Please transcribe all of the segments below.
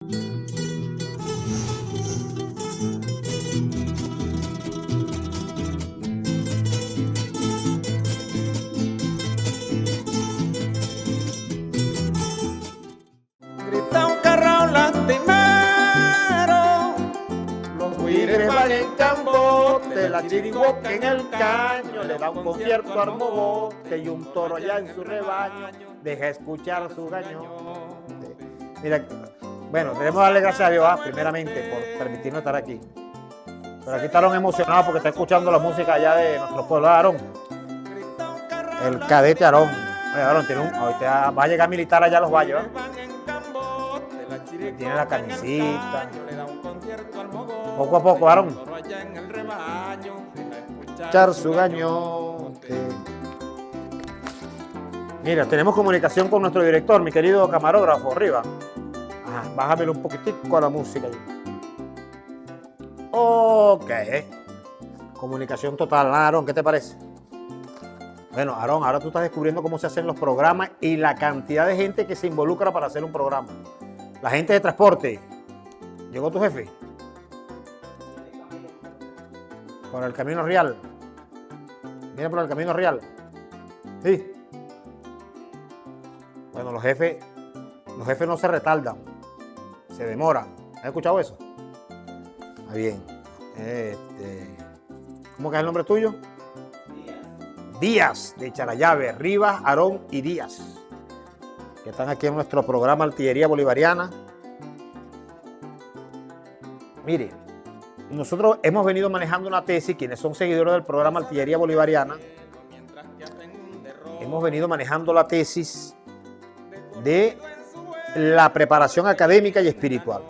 Grita un carro lastimero, los guires van en cambote, la chirigüeca en el caño, le da un concierto al mogote y un toro allá en su rebaño deja escuchar su gañón. Mira, bueno, debemos darle gracias a Dios, primeramente, por permitirnos estar aquí. Pero aquí está Aarón emocionado porque está escuchando la música allá de nuestro pueblo de Aarón. El cadete Aarón. Oye, Aarón, ahorita va a llegar militar allá a los valles, ¿verdad? Tiene la camisita. Poco a poco, Aarón. Escuchar su gañote. Mira, tenemos comunicación con nuestro director, mi querido camarógrafo, arriba. Ajá, bájamelo un poquitico a la música. Ok. Comunicación total. Aarón, ¿qué te parece? Bueno, Aarón, ahora tú estás descubriendo cómo se hacen los programas y la cantidad de gente que se involucra para hacer un programa. La gente de transporte. ¿Llegó tu jefe? Por el Camino Real. Viene por el Camino Real. Sí. Bueno, los jefes no se retardan. Se demoran. ¿Has escuchado eso? Está bien. ¿Cómo que es el nombre tuyo? Díaz, de Charallave, Rivas, Aarón y Díaz, que están aquí en nuestro programa Artillería Bolivariana. Mire, nosotros hemos venido manejando una tesis, quienes son seguidores del programa Artillería Bolivariana, hemos venido manejando la tesis de la preparación académica y espiritual,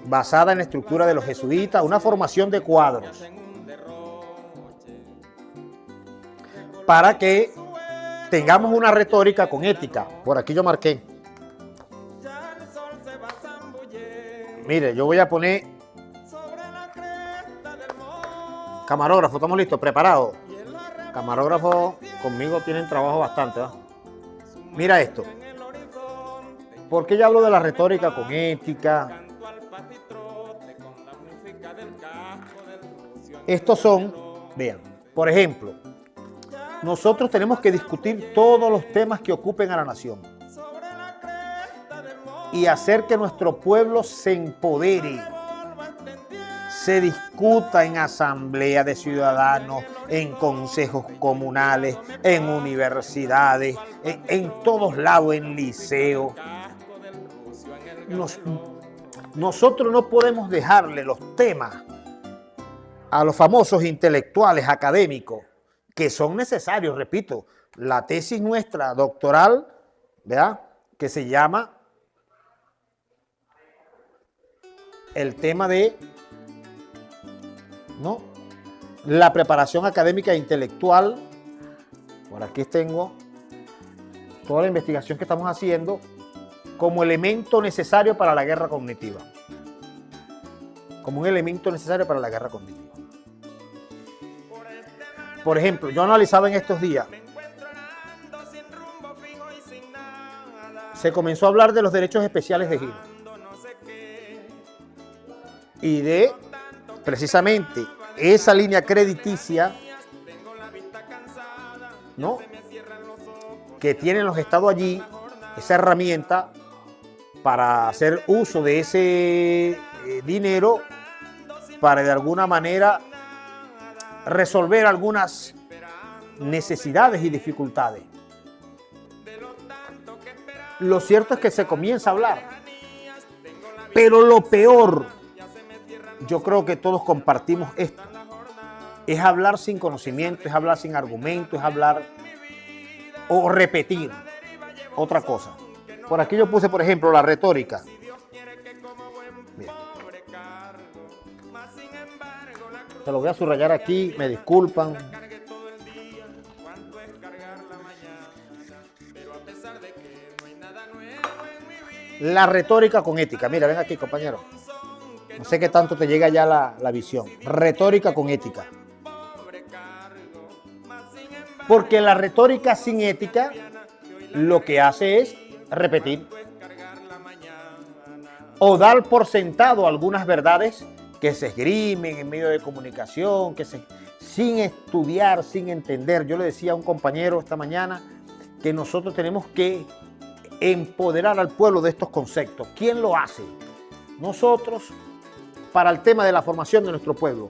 basada en la estructura de los jesuitas, una formación de cuadros, para que tengamos una retórica con ética. Por aquí yo marqué. Mire, yo voy a poner camarógrafo, ¿estamos listos? ¿Preparados? Camarógrafo conmigo tienen trabajo bastante, ¿verdad? Mira esto. ¿Por qué yo hablo de la retórica con ética? Estos son, vean, por ejemplo, nosotros tenemos que discutir todos los temas que ocupen a la nación y hacer que nuestro pueblo se empodere, se discuta en asamblea de ciudadanos, en consejos comunales, en universidades, en todos lados, en liceos. Nosotros no podemos dejarle los temas a los famosos intelectuales académicos, que son necesarios, repito, la tesis nuestra doctoral, ¿verdad?, que se llama el tema de la preparación académica e intelectual. Por aquí tengo toda la investigación que estamos haciendo como elemento necesario para la guerra cognitiva. Como un elemento necesario para la guerra cognitiva. Por ejemplo, yo analizaba en estos días, se comenzó a hablar de los derechos especiales de giro y de precisamente esa línea crediticia, ¿no?, que tienen los estados allí, esa herramienta para hacer uso de ese dinero para de alguna manera resolver algunas necesidades y dificultades. Lo cierto es que se comienza a hablar, pero lo peor, yo creo que todos compartimos esto, es hablar sin conocimiento, es hablar sin argumento, es hablar o repetir otra cosa. Por aquí yo puse, por ejemplo, la retórica. Bien. Se lo voy a subrayar aquí, me disculpan. La retórica con ética. Mira, ven aquí, compañero. No sé qué tanto te llega ya la visión. Retórica con ética. Porque la retórica sin ética lo que hace es repetir. o dar por sentado algunas verdades que se esgrimen en medio de comunicación, sin estudiar, sin entender. Yo le decía a un compañero esta mañana que nosotros tenemos que empoderar al pueblo de estos conceptos. ¿Quién lo hace? Nosotros, para el tema de la formación de nuestro pueblo.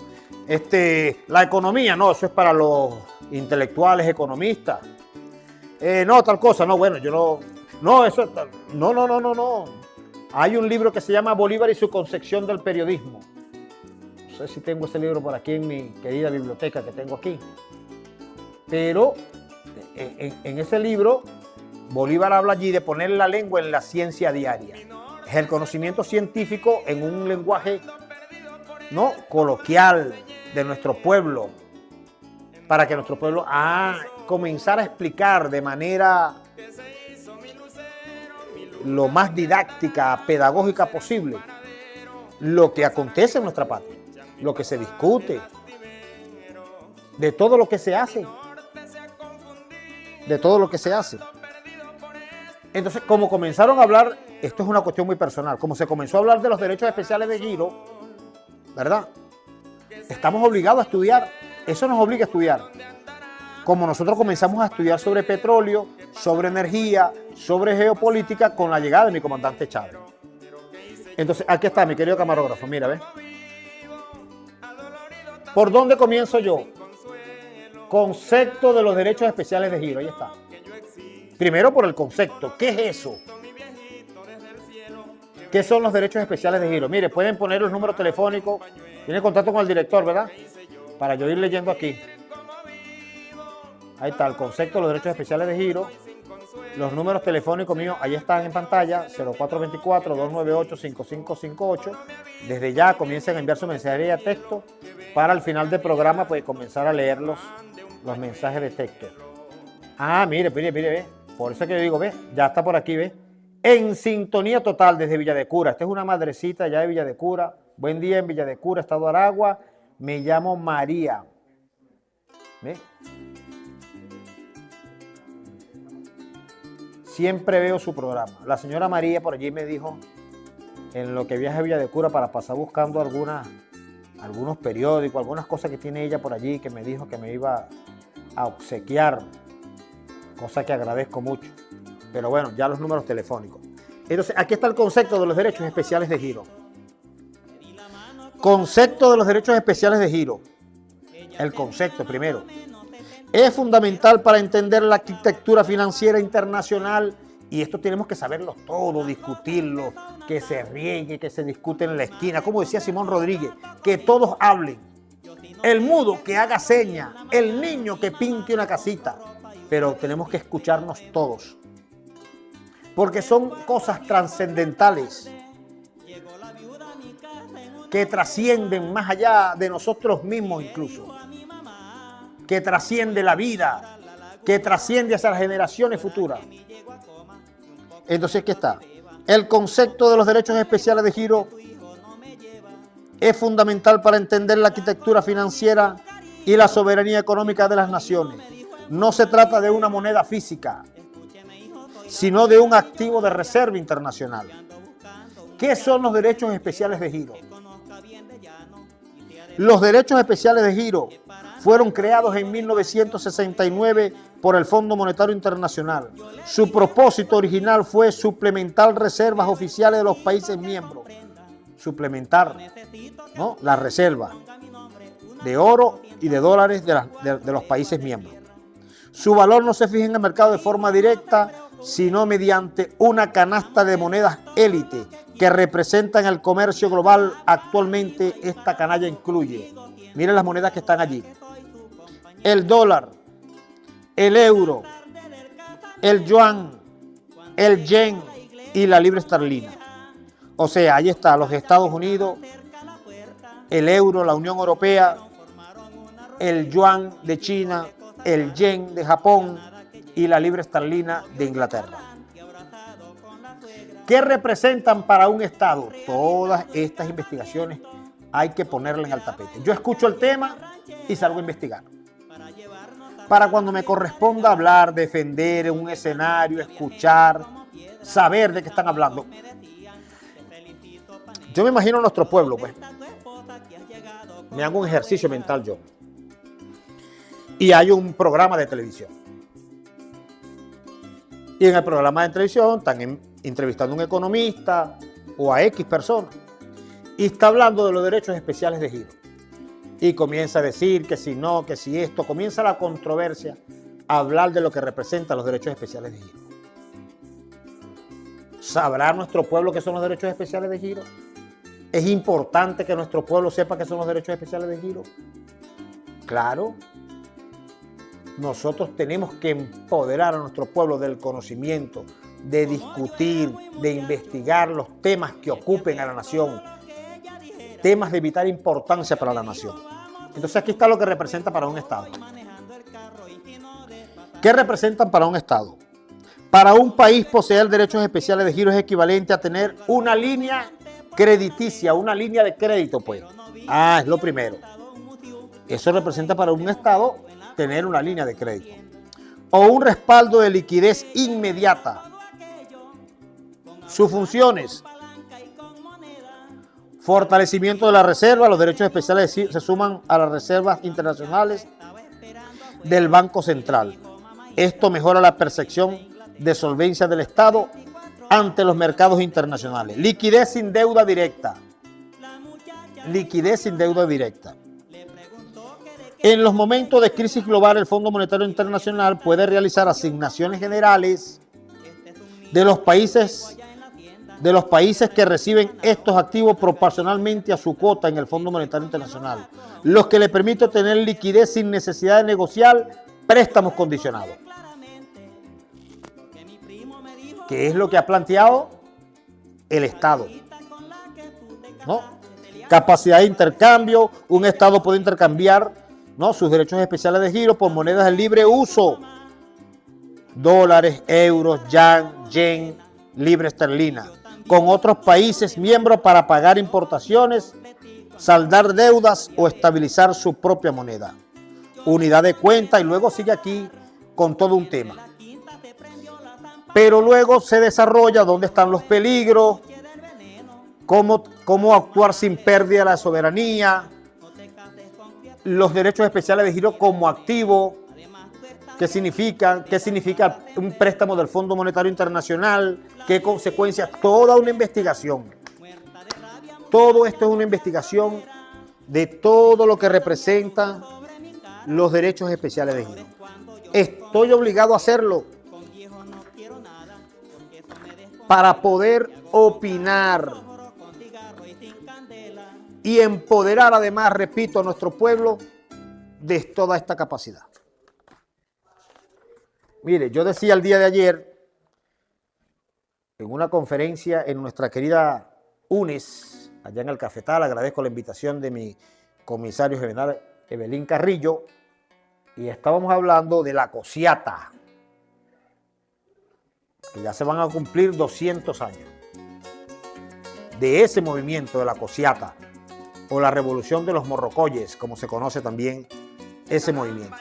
La economía, no, eso es para los intelectuales economistas. No, tal cosa, no, bueno, yo no. No, eso, no. Hay un libro que se llama Bolívar y su concepción del periodismo. No sé si tengo ese libro por aquí en mi querida biblioteca que tengo aquí. Pero en ese libro, Bolívar habla allí de poner la lengua en la ciencia diaria. Es el conocimiento científico en un lenguaje, ¿no?, coloquial de nuestro pueblo, para que nuestro pueblo comenzar a explicar de manera lo más didáctica, pedagógica posible lo que acontece en nuestra patria, lo que se discute, de todo lo que se hace, Entonces, como comenzaron a hablar, esto es una cuestión muy personal, como se comenzó a hablar de los derechos especiales de giro, ¿verdad? Estamos obligados a estudiar, eso nos obliga a estudiar. Como nosotros comenzamos a estudiar sobre petróleo, sobre energía, sobre geopolítica con la llegada de mi comandante Chávez. Entonces, aquí está mi querido camarógrafo, mira, ¿ves? ¿Por dónde comienzo yo? Concepto de los derechos especiales de giro, ahí está. Primero por el concepto, ¿qué es eso? ¿Qué son los derechos especiales de giro? Mire, pueden poner los números telefónicos, tiene contacto con el director, ¿verdad? Para yo ir leyendo aquí. Ahí está el concepto de los derechos especiales de giro. Los números telefónicos míos, ahí están en pantalla, 0424-298-5558. Desde ya comiencen a enviar su mensajería de texto para al final del programa pues comenzar a leer los mensajes de texto. Mire, ve. Por eso que yo digo, ve, ya está por aquí, ve. En sintonía total desde Villa de Cura. Esta es una madrecita ya de Villa de Cura. Buen día en Villa de Cura, Estado Aragua. Me llamo María. ¿Ve? Siempre veo su programa. La señora María por allí me dijo, en lo que viaje a Villa de Cura para pasar buscando algunos periódicos, algunas cosas que tiene ella por allí, que me dijo que me iba a obsequiar, cosa que agradezco mucho. Pero bueno, ya los números telefónicos. Entonces, aquí está el concepto de los derechos especiales de giro. Concepto de los derechos especiales de giro. El concepto primero. Es fundamental para entender la arquitectura financiera internacional y esto tenemos que saberlo todo, discutirlo, que se riegue, que se discute en la esquina. Como decía Simón Rodríguez, que todos hablen. El mudo que haga seña, el niño que pinte una casita, pero tenemos que escucharnos todos. Porque son cosas trascendentales que trascienden más allá de nosotros mismos incluso. Que trasciende la vida, que trasciende hacia las generaciones futuras. Entonces, ¿qué está? El concepto de los derechos especiales de giro es fundamental para entender la arquitectura financiera y la soberanía económica de las naciones. No se trata de una moneda física, sino de un activo de reserva internacional. ¿Qué son los derechos especiales de giro? Los derechos especiales de giro fueron creados en 1969 por el Fondo Monetario Internacional. Su propósito original fue suplementar reservas oficiales de los países miembros. Suplementar, ¿no?, las reservas de oro y de dólares de los países miembros. Su valor no se fija en el mercado de forma directa, sino mediante una canasta de monedas élite que representan el comercio global. Actualmente esta canalla incluye, miren las monedas que están allí: el dólar, el euro, el yuan, el yen y la libra esterlina. O sea, ahí está los Estados Unidos, el euro, la Unión Europea, el yuan de China, el yen de Japón y la libra esterlina de Inglaterra. ¿Qué representan para un Estado? Todas estas investigaciones hay que ponerlas en el tapete. Yo escucho el tema y salgo a investigar. Para cuando me corresponda hablar, defender en un escenario, escuchar, saber de qué están hablando. Yo me imagino nuestro pueblo, pues. Me hago un ejercicio mental yo. Y hay un programa de televisión. Y en el programa de televisión están entrevistando a un economista o a X personas. Y está hablando de los derechos especiales de giro. Y comienza a decir que si no, que si esto. Comienza la controversia a hablar de lo que representan los derechos especiales de giro. ¿Sabrá nuestro pueblo qué son los derechos especiales de giro? ¿Es importante que nuestro pueblo sepa qué son los derechos especiales de giro? Claro. Nosotros tenemos que empoderar a nuestro pueblo del conocimiento, de discutir, de investigar los temas que ocupen a la nación, temas de vital importancia para la nación. Entonces aquí está lo que representa para un Estado. ¿Qué representan para un Estado? Para un país poseer derechos especiales de giro es equivalente a tener una línea crediticia, una línea de crédito, pues. Es lo primero. Eso representa para un Estado tener una línea de crédito. O un respaldo de liquidez inmediata. Sus funciones: fortalecimiento de la reserva. Los derechos especiales se suman a las reservas internacionales del Banco Central. Esto mejora la percepción de solvencia del Estado ante los mercados internacionales. Liquidez sin deuda directa. Liquidez sin deuda directa. En los momentos de crisis global, el Fondo Monetario Internacional puede realizar asignaciones generales de los países que reciben estos activos proporcionalmente a su cuota en el Fondo Monetario Internacional, los que le permiten tener liquidez sin necesidad de negociar préstamos condicionados. ¿Qué es lo que ha planteado el Estado? ¿No? Capacidad de intercambio. Un Estado puede intercambiar, ¿no?, sus derechos especiales de giro por monedas de libre uso. Dólares, euros, yen, libra esterlina. Con otros países miembros para pagar importaciones, saldar deudas o estabilizar su propia moneda. Unidad de cuenta, y luego sigue aquí con todo un tema. Pero luego se desarrolla dónde están los peligros, cómo actuar sin pérdida de la soberanía, los derechos especiales de giro como activo, qué significa un préstamo del Fondo Monetario Internacional, qué consecuencias, toda una investigación. Todo esto es una investigación de todo lo que representa los derechos especiales de giro. Estoy obligado a hacerlo para poder opinar y empoderar además, repito, a nuestro pueblo de toda esta capacidad. Mire, yo decía el día de ayer en una conferencia en nuestra querida UNES, allá en el Cafetal, agradezco la invitación de mi comisario general Evelyn Carrillo, y estábamos hablando de la Cociata, que ya se van a cumplir 200 años de ese movimiento de la Cociata, o la revolución de los morrocoyes, como se conoce también ese movimiento.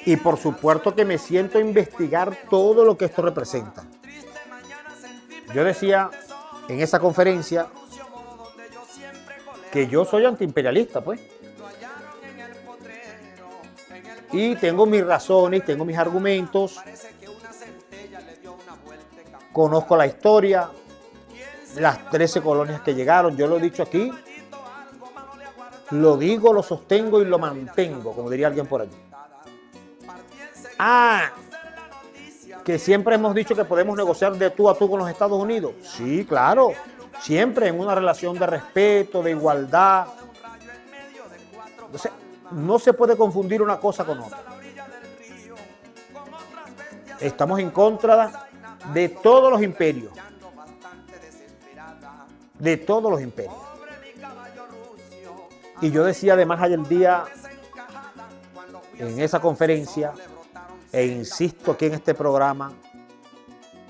Y por supuesto que me siento a investigar todo lo que esto representa. Yo decía en esa conferencia que yo soy antiimperialista, pues. Y tengo mis razones, tengo mis argumentos. Conozco la historia, las 13 colonias que llegaron. Yo lo he dicho aquí, lo digo, lo sostengo y lo mantengo, como diría alguien por allí. Que siempre hemos dicho que podemos negociar de tú a tú con los Estados Unidos. Sí, claro, siempre en una relación de respeto, de igualdad. Entonces, no se puede confundir una cosa con otra. Estamos en contra de todos los imperios. De todos los imperios. Y yo decía además ayer día en esa conferencia, e insisto aquí en este programa,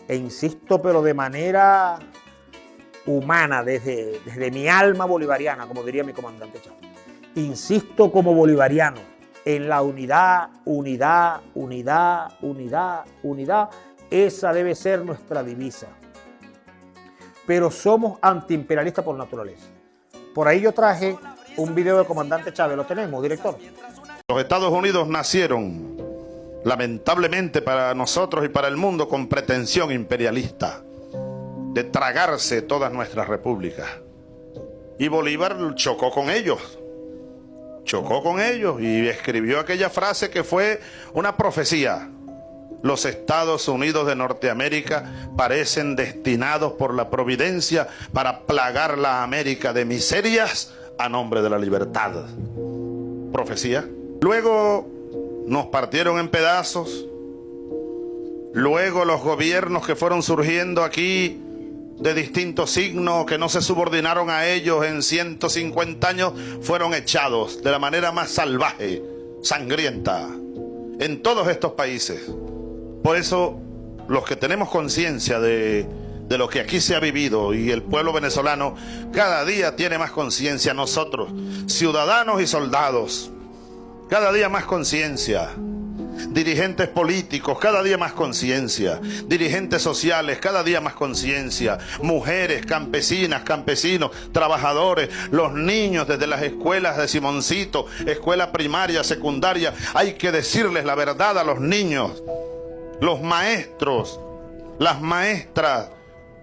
e insisto pero de manera humana, desde mi alma bolivariana, como diría mi comandante Chávez. Insisto como bolivariano en la unidad, unidad, unidad, unidad, unidad. Esa debe ser nuestra divisa. pero somos antiimperialistas por naturaleza. Por ahí yo traje un video del comandante Chávez, lo tenemos, director. Los Estados Unidos nacieron, lamentablemente para nosotros y para el mundo, con pretensión imperialista de tragarse todas nuestras repúblicas. Y Bolívar chocó con ellos y escribió aquella frase que fue una profecía. Los Estados Unidos de Norteamérica parecen destinados por la providencia para plagar la América de miserias a nombre de la libertad. Profecía. Luego nos partieron en pedazos. Luego los gobiernos que fueron surgiendo aquí de distintos signos, que no se subordinaron a ellos en 150 años, fueron echados de la manera más salvaje, sangrienta, en todos estos países. Por eso, los que tenemos conciencia de lo que aquí se ha vivido, y el pueblo venezolano cada día tiene más conciencia, nosotros, ciudadanos y soldados, cada día más conciencia. Dirigentes políticos, cada día más conciencia. Dirigentes sociales, cada día más conciencia. Mujeres, campesinas, campesinos, trabajadores, los niños desde las escuelas de Simoncito, escuela primaria, secundaria. Hay que decirles la verdad a los niños. Los maestros, las maestras.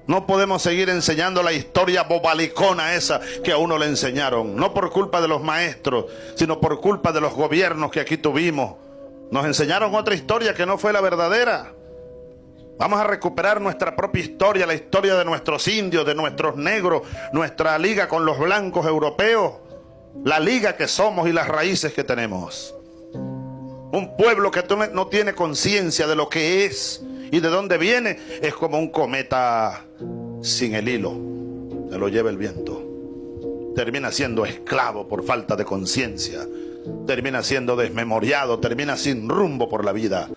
No podemos seguir enseñando la historia bobalicona esa que a uno le enseñaron. No por culpa de los maestros, sino por culpa de los gobiernos que aquí tuvimos. Nos enseñaron otra historia que no fue la verdadera. Vamos a recuperar nuestra propia historia, la historia de nuestros indios, de nuestros negros, nuestra liga con los blancos europeos, la liga que somos y las raíces que tenemos. Un pueblo que no tiene conciencia de lo que es y de dónde viene, es como un cometa sin el hilo, se lo lleva el viento. Termina siendo esclavo por falta de conciencia. Termina siendo desmemoriado, termina sin rumbo por la vida.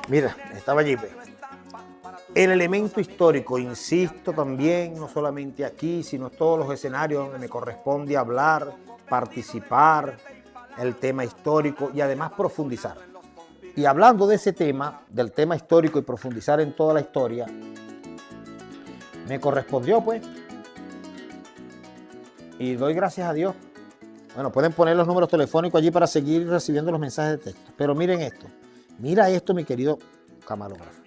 Mira, estaba allí. El elemento histórico, insisto también, no solamente aquí, sino en todos los escenarios donde me corresponde hablar, participar, el tema histórico y además profundizar. Y hablando de ese tema, del tema histórico y profundizar en toda la historia, me correspondió pues, y doy gracias a Dios. Bueno, pueden poner los números telefónicos allí para seguir recibiendo los mensajes de texto. Pero miren esto. Mira esto, mi querido camarógrafo.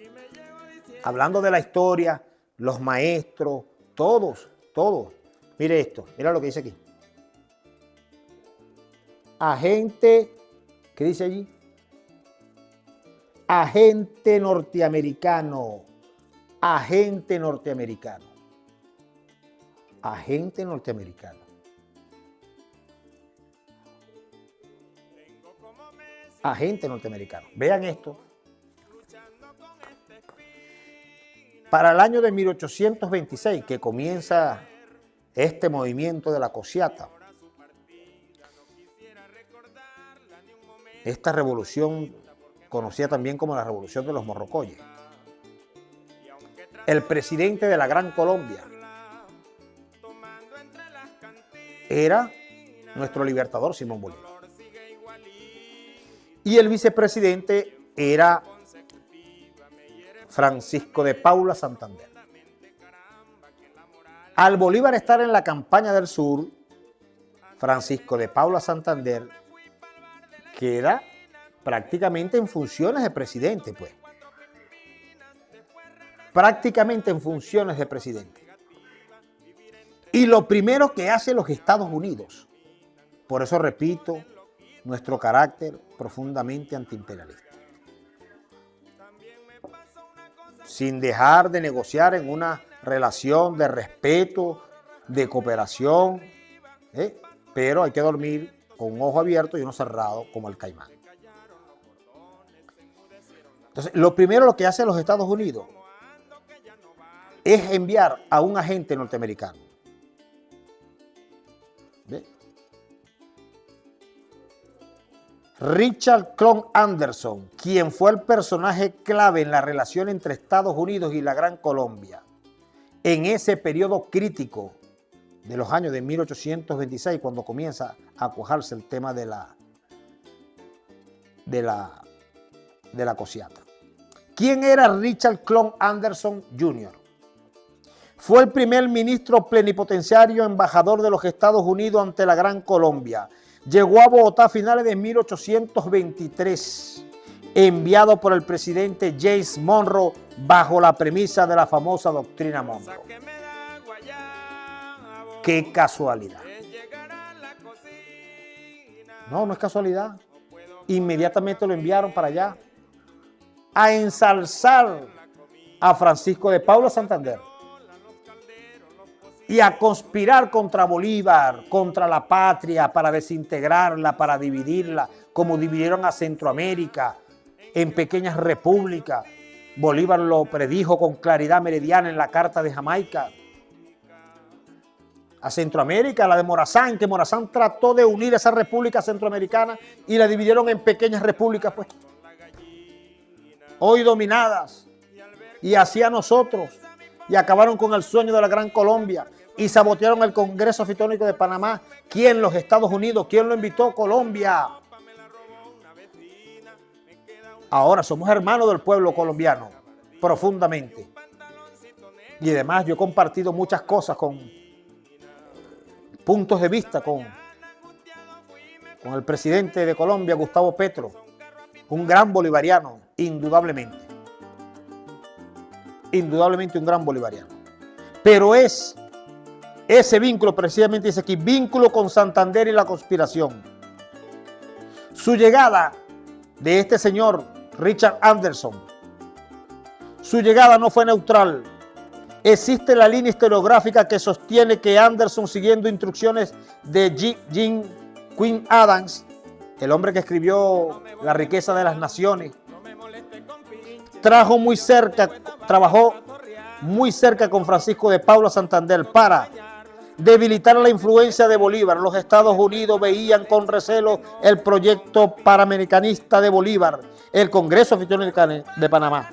Hablando de la historia, los maestros, todos. Mire esto. Mira lo que dice aquí. Agente, ¿qué dice allí? Agente norteamericano. Agente norteamericano. Agente norteamericano. Agente norteamericano. Vean esto. Para el año de 1826, que comienza este movimiento de la Cociata, esta revolución conocida también como la Revolución de los Morrocoyes, el presidente de la Gran Colombia era nuestro libertador Simón Bolívar. Y el vicepresidente era Francisco de Paula Santander. Al Bolívar estar en la campaña del sur, Francisco de Paula Santander queda prácticamente en funciones de presidente, pues. Prácticamente en funciones de presidente. Y lo primero que hace los Estados Unidos, por eso repito, nuestro carácter profundamente antiimperialista. Sin dejar de negociar en una relación de respeto, de cooperación, pero hay que dormir con un ojo abierto y uno cerrado como el caimán. Entonces, lo primero lo que hace los Estados Unidos es enviar a un agente norteamericano. ¿Ve? Richard Klon Anderson, quien fue el personaje clave en la relación entre Estados Unidos y la Gran Colombia en ese periodo crítico de los años de 1826, cuando comienza a cuajarse el tema de la Cociata. ¿Quién era Richard Klon Anderson Jr.? Fue el primer ministro plenipotenciario embajador de los Estados Unidos ante la Gran Colombia. Llegó a Bogotá a finales de 1823, enviado por el presidente James Monroe bajo la premisa de la famosa doctrina Monroe. ¡Qué casualidad! No, no es casualidad. Inmediatamente lo enviaron para allá a ensalzar a Francisco de Paula Santander y a conspirar contra Bolívar, contra la patria, para desintegrarla, para dividirla, como dividieron a Centroamérica en pequeñas repúblicas. Bolívar lo predijo con claridad meridiana en la Carta de Jamaica. A Centroamérica, la de Morazán, que Morazán trató de unir esa república centroamericana y la dividieron en pequeñas repúblicas, pues, hoy dominadas, y así a nosotros, y acabaron con el sueño de la Gran Colombia, y sabotearon el Congreso Fitónico de Panamá. ¿Quién? Los Estados Unidos. ¿Quién lo invitó? Colombia. Ahora somos hermanos del pueblo colombiano, profundamente. Y además yo he compartido muchas cosas con puntos de vista con el presidente de Colombia, Gustavo Petro, un gran bolivariano, indudablemente. Indudablemente un gran bolivariano. Pero es ese vínculo, precisamente dice aquí, vínculo con Santander y la conspiración. Su llegada de este señor Richard Anderson, su llegada no fue neutral. Existe la línea historiográfica que sostiene que Anderson, siguiendo instrucciones de Jean Quinn Adams, el hombre que escribió La riqueza de las naciones, trabajó muy cerca con Francisco de Paula Santander para debilitar la influencia de Bolívar. Los Estados Unidos veían con recelo el proyecto panamericanista de Bolívar, el Congreso Fitónico de Panamá,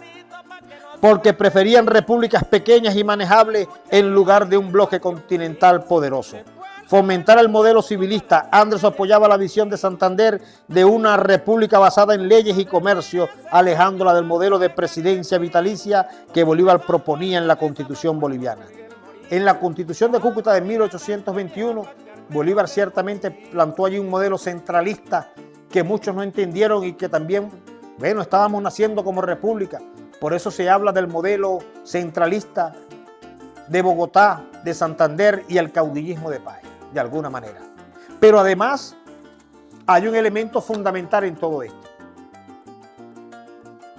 porque preferían repúblicas pequeñas y manejables en lugar de un bloque continental poderoso. Fomentar el modelo civilista. Anderson apoyaba la visión de Santander de una república basada en leyes y comercio, alejándola del modelo de presidencia vitalicia que Bolívar proponía en la Constitución boliviana. En la Constitución de Cúcuta de 1821, Bolívar ciertamente plantó allí un modelo centralista que muchos no entendieron y que también, bueno, estábamos naciendo como república. Por eso se habla del modelo centralista de Bogotá, de Santander y el caudillismo de Páez, de alguna manera. Pero además hay un elemento fundamental en todo esto,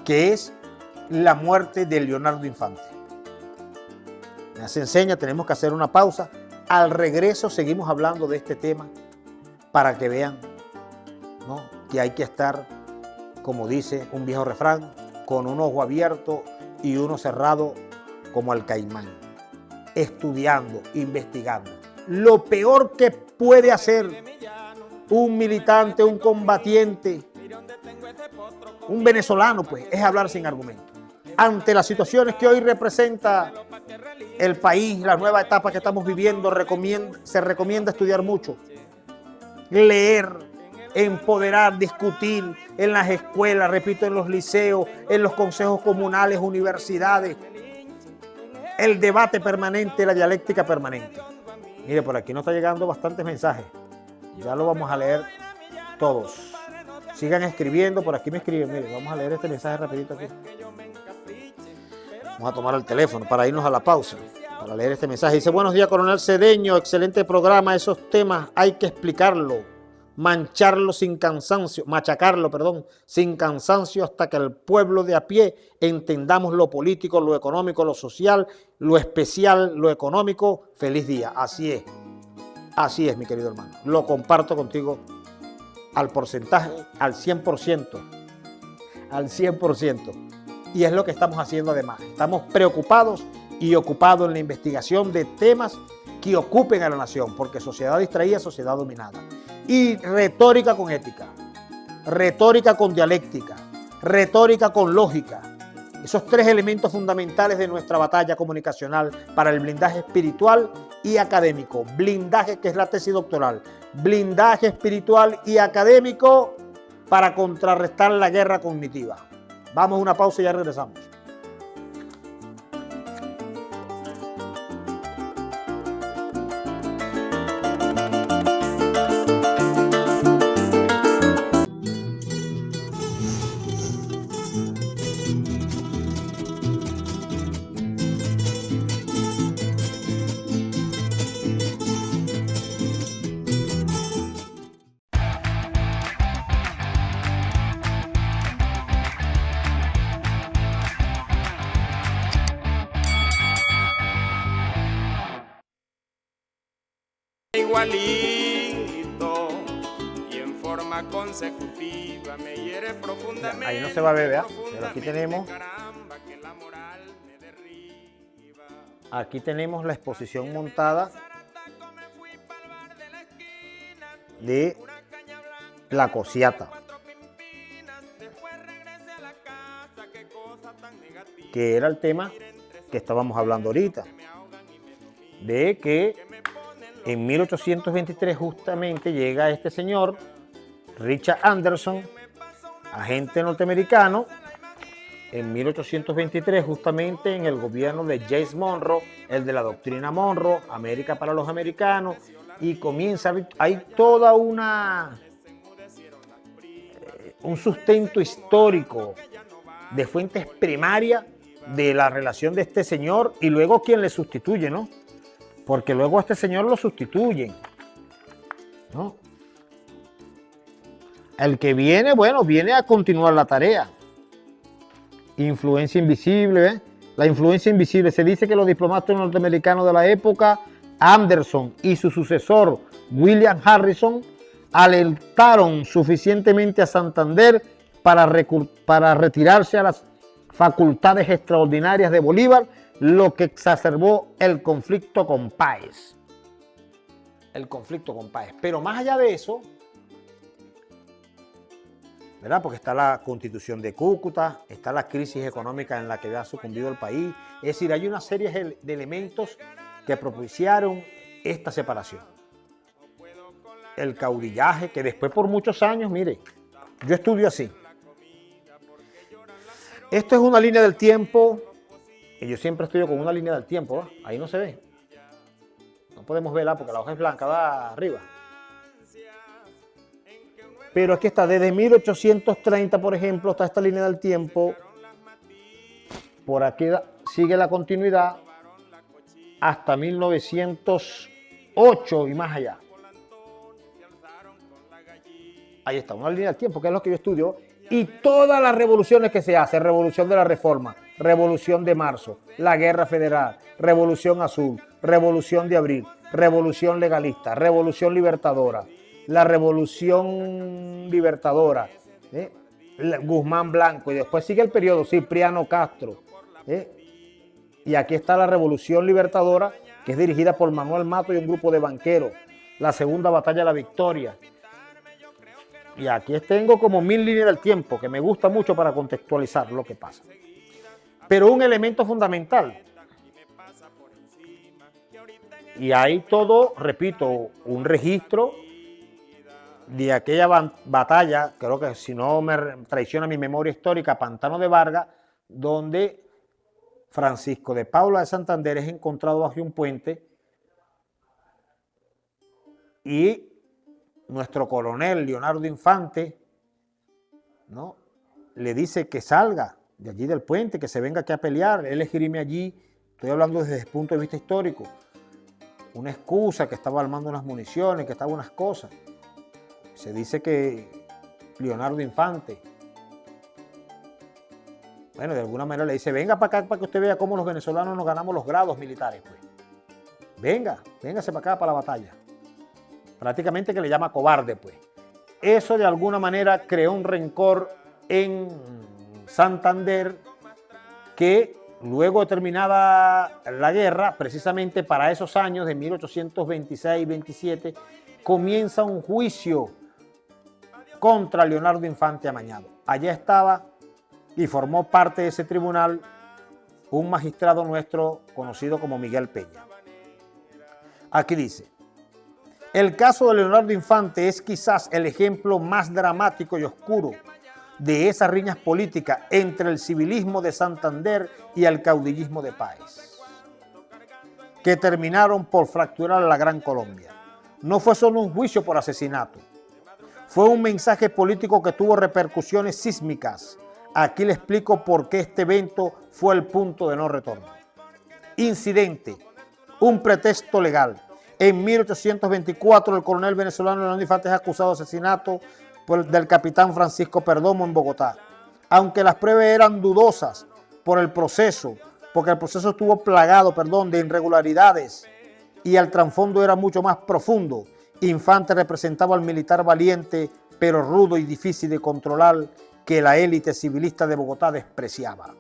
que es la muerte de Leonardo Infante. Me hace enseña, tenemos que hacer una pausa. Al regreso seguimos hablando de este tema para que vean, ¿no?, que hay que estar, como dice un viejo refrán, con un ojo abierto y uno cerrado como el caimán, estudiando, investigando. Lo peor que puede hacer un militante, un combatiente, un venezolano, pues, es hablar sin argumento. Ante las situaciones que hoy representa el país, la nueva etapa que estamos viviendo, se recomienda estudiar mucho, leer, empoderar, discutir en las escuelas, repito, en los liceos, en los consejos comunales, universidades, el debate permanente, la dialéctica permanente. Mire, por aquí nos está llegando bastantes mensajes. Ya lo vamos a leer todos. Sigan escribiendo, por aquí me escriben. Mire, vamos a leer este mensaje rapidito aquí. Vamos a tomar el teléfono para irnos a la pausa, para leer este mensaje. Dice: buenos días, coronel Cedeño, excelente programa. Esos temas hay que explicarlo, machacarlo sin cansancio hasta que el pueblo de a pie entendamos lo político, lo económico, lo social, lo especial, lo económico. Feliz día. Así es, mi querido hermano. Lo comparto contigo al porcentaje, al 100%. Al 100%. Y es lo que estamos haciendo además. Estamos preocupados y ocupados en la investigación de temas que ocupen a la nación, porque sociedad distraída es sociedad dominada. Y retórica con ética, retórica con dialéctica, retórica con lógica. Esos tres elementos fundamentales de nuestra batalla comunicacional para el blindaje espiritual y académico. Blindaje, que es la tesis doctoral. Blindaje espiritual y académico para contrarrestar la guerra cognitiva. Vamos a una pausa y ya regresamos. igualito y en forma consecutiva me hiere profundamente. Ahí no se va a ver, ¿verdad? Pero aquí tenemos, aquí tenemos la exposición montada de La Cosiata, que era el tema que estábamos hablando ahorita, de que en 1823 justamente llega este señor, Richard Anderson, agente norteamericano, en 1823 justamente en el gobierno de James Monroe, el de la doctrina Monroe, América para los americanos, y comienza, hay toda un sustento histórico de fuentes primarias de la relación de este señor y luego quien le sustituye, ¿no? Porque luego a este señor lo sustituyen, ¿no? El que viene, bueno, viene a continuar la tarea. Influencia invisible, ¿eh? La influencia invisible. Se dice que los diplomáticos norteamericanos de la época, Anderson y su sucesor, William Harrison, alertaron suficientemente a Santander para retirarse a las facultades extraordinarias de Bolívar, lo que exacerbó el conflicto con Páez. El conflicto con Páez. Pero más allá de eso, ¿verdad? Porque está la Constitución de Cúcuta, está la crisis económica en la que ha sucumbido el país. Es decir, hay una serie de elementos que propiciaron esta separación. El caudillaje, que después por muchos años, mire, yo estudio así. Esto es una línea del tiempo, y yo siempre estudio con una línea del tiempo, ¿va? Ahí no se ve. No podemos verla porque la hoja es blanca, va arriba. Pero aquí está, desde 1830, por ejemplo, está esta línea del tiempo. Por aquí sigue la continuidad hasta 1908 y más allá. Ahí está, una línea del tiempo, que es lo que yo estudio. Y todas las revoluciones que se hacen, revolución de la Reforma, revolución de marzo, la guerra federal, revolución azul, revolución de abril, revolución legalista, revolución libertadora, la revolución libertadora, Guzmán Blanco, y después sigue el periodo Cipriano Castro, y aquí está la revolución libertadora, que es dirigida por Manuel Mato y un grupo de banqueros, la segunda batalla de la Victoria. Y aquí tengo como 1000 líneas del tiempo, que me gusta mucho para contextualizar lo que pasa. Pero un elemento fundamental. Y hay todo, repito, un registro de aquella batalla, creo que si no me traiciona mi memoria histórica, Pantano de Vargas, donde Francisco de Paula de Santander es encontrado bajo un puente y nuestro coronel Leonardo Infante, ¿no?, le dice que salga de allí del puente, que se venga aquí a pelear. Él esgrime allí, estoy hablando desde el punto de vista histórico, una excusa, que estaba armando unas municiones, que estaba unas cosas. Se dice que Leonardo Infante, bueno, de alguna manera le dice, venga para acá para que usted vea cómo los venezolanos nos ganamos los grados militares, pues. Véngase para acá para la batalla. Prácticamente que le llama cobarde, pues. Eso de alguna manera creó un rencor en Santander, que luego de terminada la guerra, precisamente para esos años de 1826-27, comienza un juicio contra Leonardo Infante Amañado. Allá estaba y formó parte de ese tribunal un magistrado nuestro conocido como Miguel Peña. Aquí dice: el caso de Leonardo Infante es quizás el ejemplo más dramático y oscuro de esas riñas políticas entre el civilismo de Santander y el caudillismo de Páez, que terminaron por fracturar a la Gran Colombia. No fue solo un juicio por asesinato, fue un mensaje político que tuvo repercusiones sísmicas. Aquí le explico por qué este evento fue el punto de no retorno. Incidente, un pretexto legal. En 1824, el coronel venezolano Leonardo Infante es acusado de asesinato del capitán Francisco Perdomo en Bogotá. Aunque las pruebas eran dudosas porque el proceso estuvo plagado, de irregularidades, y el trasfondo era mucho más profundo. Infante representaba al militar valiente, pero rudo y difícil de controlar, que la élite civilista de Bogotá despreciaba.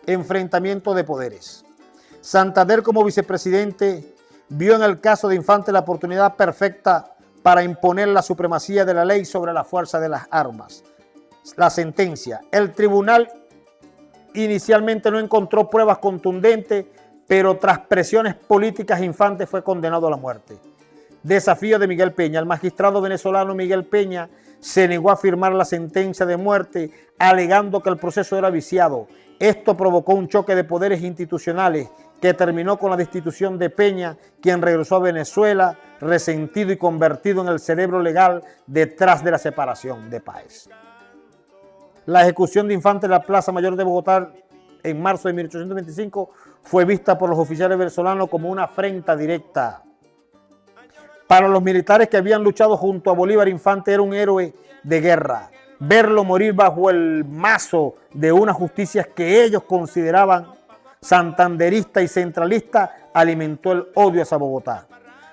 Enfrentamiento de poderes. Santander, como vicepresidente, vio en el caso de Infante la oportunidad perfecta para imponer la supremacía de la ley sobre la fuerza de las armas. La sentencia. El tribunal inicialmente no encontró pruebas contundentes, pero tras presiones políticas, Infante fue condenado a la muerte. Desafío de Miguel Peña. El magistrado venezolano Miguel Peña se negó a firmar la sentencia de muerte, alegando que el proceso era viciado. Esto provocó un choque de poderes institucionales que terminó con la destitución de Peña, quien regresó a Venezuela resentido y convertido en el cerebro legal detrás de la separación de Páez. La ejecución de Infante en la Plaza Mayor de Bogotá en marzo de 1825 fue vista por los oficiales venezolanos como una afrenta directa. Para los militares que habían luchado junto a Bolívar, Infante era un héroe de guerra. Verlo morir bajo el mazo de una justicia que ellos consideraban santanderista y centralista alimentó el odio hacia Bogotá.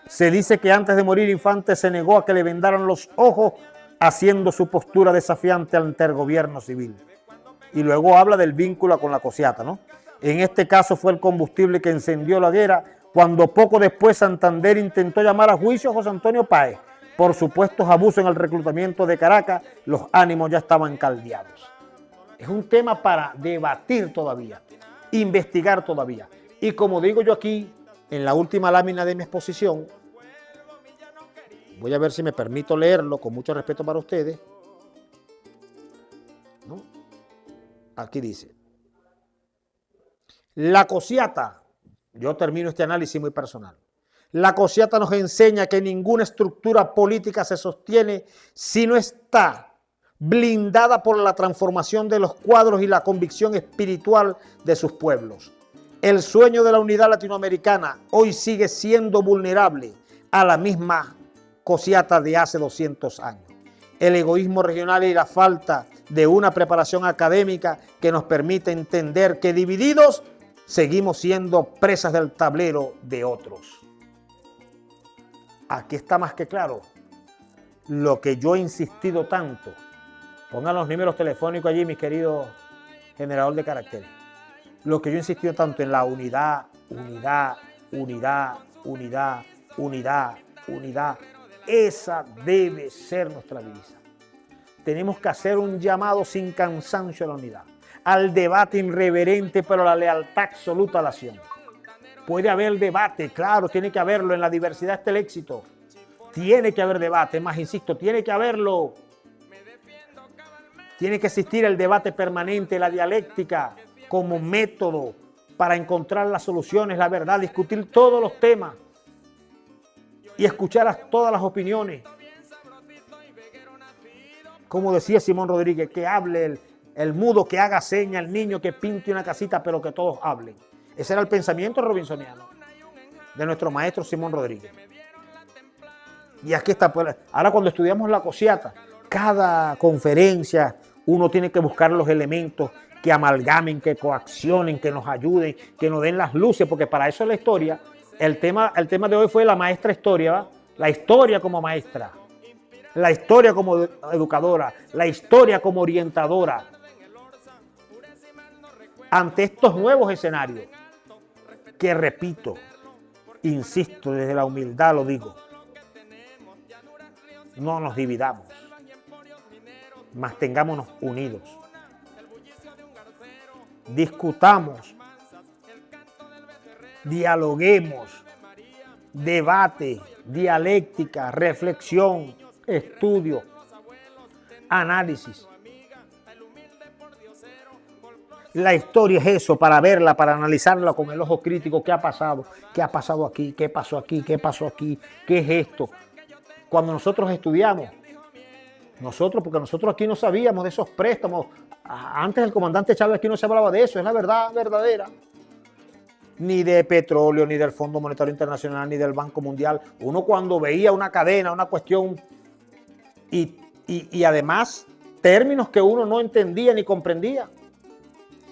Se dice que antes de morir Infante se negó a que le vendaran los ojos, haciendo su postura desafiante ante el gobierno civil. Y luego habla del vínculo con la Cosiata, ¿no? En este caso fue el combustible que encendió la guerra, cuando poco después Santander intentó llamar a juicio a José Antonio Páez por supuestos abusos en el reclutamiento de Caracas. Los ánimos ya estaban caldeados. Es un tema para debatir todavía, investigar todavía. Y como digo yo aquí, en la última lámina de mi exposición, voy a ver si me permito leerlo con mucho respeto para ustedes, ¿no? Aquí dice: la Cosiata, yo termino este análisis muy personal. La Cosiata nos enseña que ninguna estructura política se sostiene si no está blindada por la transformación de los cuadros y la convicción espiritual de sus pueblos. El sueño de la unidad latinoamericana hoy sigue siendo vulnerable a la misma Cosiata de hace 200 años. El egoísmo regional y la falta de una preparación académica que nos permite entender que divididos seguimos siendo presas del tablero de otros. Aquí está más que claro lo que yo he insistido tanto. Pongan los números telefónicos allí, mis queridos generador de caracteres. Lo que yo he insistido tanto en la unidad, unidad, unidad, unidad, unidad, unidad. Esa debe ser nuestra divisa. Tenemos que hacer un llamado sin cansancio a la unidad, al debate irreverente, pero a la lealtad absoluta a la acción. Puede haber debate, claro, tiene que haberlo. En la diversidad está el éxito. Tiene que haber debate, más insisto, tiene que haberlo. Tiene que existir el debate permanente, la dialéctica como método para encontrar las soluciones, la verdad, discutir todos los temas y escuchar todas las opiniones. Como decía Simón Rodríguez, que hable el mudo, que haga seña, el niño que pinte una casita, pero que todos hablen. Ese era el pensamiento robinsoniano de nuestro maestro Simón Rodríguez. Y aquí está, pues, ahora cuando estudiamos la Cosiata, cada conferencia uno tiene que buscar los elementos que amalgamen, que coaccionen, que nos ayuden, que nos den las luces, porque para eso es la historia. El tema de hoy fue la maestra historia, ¿va? La historia como maestra, la historia como educadora, la historia como orientadora ante estos nuevos escenarios. Que repito, insisto, desde la humildad lo digo, no nos dividamos, mantengámonos unidos, discutamos, dialoguemos, debate, dialéctica, reflexión, estudio, análisis. La historia es eso, para verla, para analizarla con el ojo crítico. ¿Qué ha pasado? ¿Qué ha pasado aquí? ¿Qué pasó aquí? ¿Qué pasó aquí? ¿Qué es esto? Cuando nosotros estudiamos, porque nosotros aquí no sabíamos de esos préstamos. Antes el comandante Chávez aquí no se hablaba de eso, es la verdad verdadera. Ni de petróleo, ni del Fondo Monetario Internacional, ni del Banco Mundial. Uno cuando veía una cadena, una cuestión, y además términos que uno no entendía ni comprendía.